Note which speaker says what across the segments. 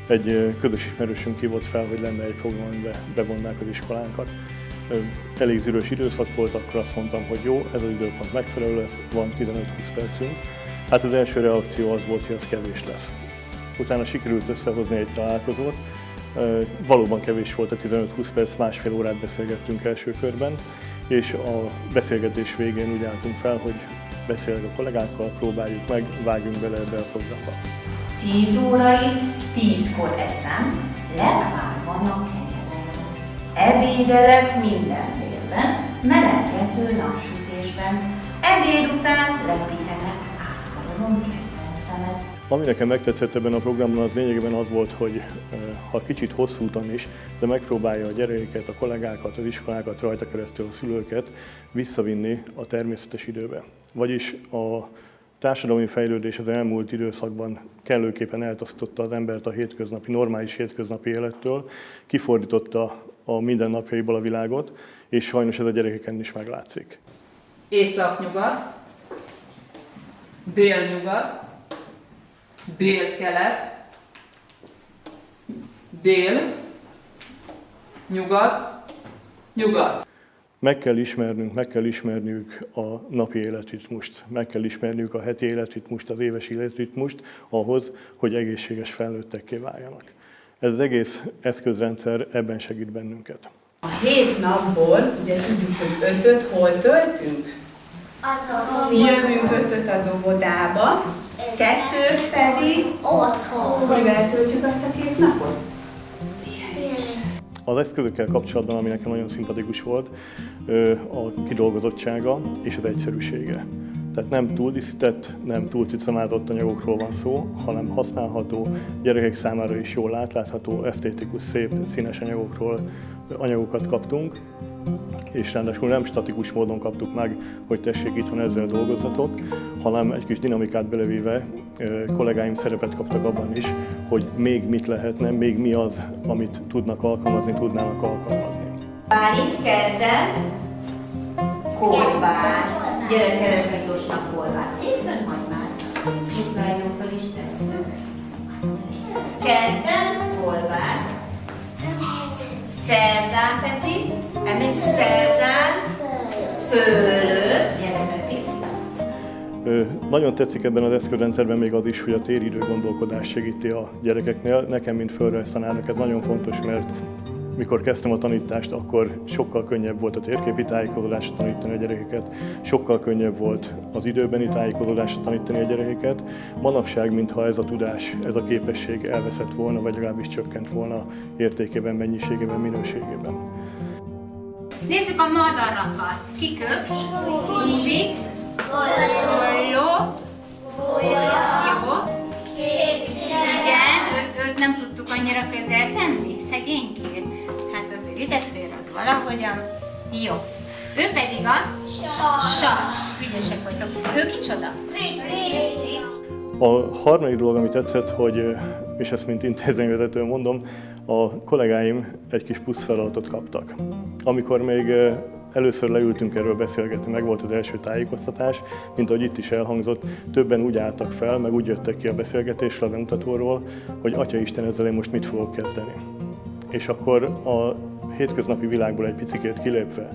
Speaker 1: egy közös ismerősünk hívott fel, hogy lenne egy program, amiben bevonnák az iskolánkat. Elég zűrös időszak volt, akkor azt mondtam, hogy jó, ez az időpont megfelelő lesz, van 15-20 percünk. Hát az első reakció az volt, hogy az kevés lesz. Utána sikerült összehozni egy találkozót, valóban kevés volt a 15-20 perc, másfél órát beszélgettünk első körben, és a beszélgetés végén úgy álltunk fel, hogy beszélek a kollégákkal, próbáljuk meg, vágjunk bele ebbe a programba.
Speaker 2: 10 órai, 10-kor eszem, lekvárban a kenyerem. Ebédelek minden délben, meleggető napsütésben. Ebéd után lepihenek, átkarolom kedvencemet.
Speaker 1: Ami nekem megtetszett ebben a programban, az lényegében az volt, hogy ha kicsit hosszúton is, de megpróbálja a gyerekeket, a kollégákat, az iskolákat, rajta keresztül a szülőket visszavinni a természetes időbe. Vagyis a társadalmi fejlődés az elmúlt időszakban kellőképpen eltasztotta az embert a hétköznapi, normális hétköznapi élettől, kifordította a mindennapjaiból a világot, és sajnos ez a gyerekeken is meglátszik.
Speaker 3: Északnyugat, délnyugat, dél-kelet, dél, nyugat, nyugat.
Speaker 1: Meg kell ismerniük a napi életritmust, meg kell ismerniük a heti életritmust, az éves életritmust ahhoz, hogy egészséges felnőttekké váljanak. Ez az egész eszközrendszer ebben segít bennünket.
Speaker 4: A 7 napból, ugye tudjuk, hogy 5-öt hol töltünk? Jövünk 5-öt az óvodába, 2-t pedig otthon. Mivel töltjük azt a 2 napot?
Speaker 1: Az eszközökkel kapcsolatban, ami nekem nagyon szimpatikus volt, a kidolgozottsága és az egyszerűsége. Tehát nem túl díszített, nem túl cicamázott anyagokról van szó, hanem használható, gyerekek számára is jól átlátható, esztétikus, szép, színes anyagokat kaptunk, és ráadásul nem statikus módon kaptuk meg, hogy tessék, itt van, ezzel dolgozzatok, hanem egy kis dinamikát belevéve kollégáim szerepet kaptak abban is, hogy még mit lehetne, még mi az, amit tudnának alkalmazni.
Speaker 2: Bálint kedden, kolbász. Gyere, keresd meg gyorsan kolbász. Hétfőn hagymát. Sziklájókkal is tesszük. Kedden kolbász. Szerdán pedig, szerdán szőlőt. Gyere, Peti.
Speaker 1: Nagyon tetszik ebben az eszközrendszerben még az is, hogy a téridő gondolkodás segíti a gyerekeknél. Nekem, mint földrajztanárnak ez nagyon fontos, mert mikor kezdtem a tanítást, akkor sokkal könnyebb volt a térképi tájékozódásra tanítani a gyerekeket, sokkal könnyebb volt az időbeni tájékozódásra tanítani a gyerekeket. Manapság, mintha ez a tudás, ez a képesség elveszett volna, vagy legalábbis csökkent volna értékében, mennyiségében, minőségében.
Speaker 2: Nézzük a madarakat. Kik ők? Húvik, holló, jó. Igen, őt nem tudtuk annyira közel tenni, szegénykét. Hát azért ide fér az valahogyan. Jó. Ő pedig a sas. Ügyesek vagytok. Ő kicsoda?
Speaker 1: A harmadik dolog, ami tetszett, hogy, és ezt mint intézményvezető mondom, a kollégáim egy kis plusz feladatot kaptak. Amikor még először leültünk erről beszélgetni, meg volt az első tájékoztatás, mint ahogy itt is elhangzott, többen úgy álltak fel, meg úgy jöttek ki a beszélgetésről, a bemutatóról, hogy Atyaisten, ezzel én most mit fogok kezdeni. És akkor a hétköznapi világból egy picikét kilépve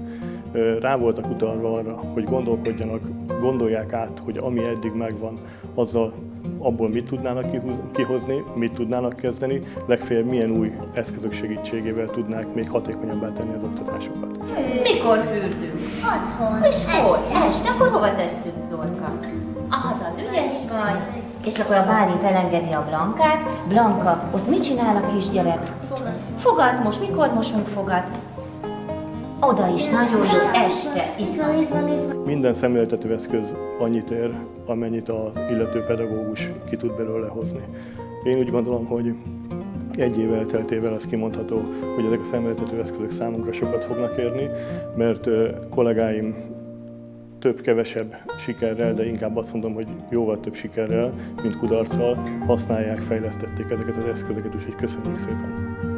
Speaker 1: rá voltak utalva arra, hogy gondolkodjanak, gondolják át, hogy ami eddig megvan, azzal abból mit tudnának kihozni, mit tudnának kezdeni, legfeljebb milyen új eszközök segítségével tudnák még hatékonyabbá tenni az oktatásokat.
Speaker 2: Mikor fürdünk?
Speaker 5: Otthon.
Speaker 2: És hol? Este, akkor hova tesszük, Dorka? Az az ügyes vagy. És akkor a Bálint elengedi a Blankát. Blanka, ott mit csinál a kisgyerek? Fogad. Most mikor mosunk fogad? Oda is nagyon jó, este. Itt van.
Speaker 1: Minden szemléltető eszköz annyit ér, amennyit az illető pedagógus ki tud belőle hozni. Én úgy gondolom, hogy egy év elteltével ez kimondható, hogy ezek a szemléltető eszközök számunkra sokat fognak érni, mert kollégáim több-kevesebb sikerrel, de inkább azt mondom, hogy jóval több sikerrel, mint kudarccal használják, fejlesztették ezeket az eszközöket, úgyhogy köszönjük szépen!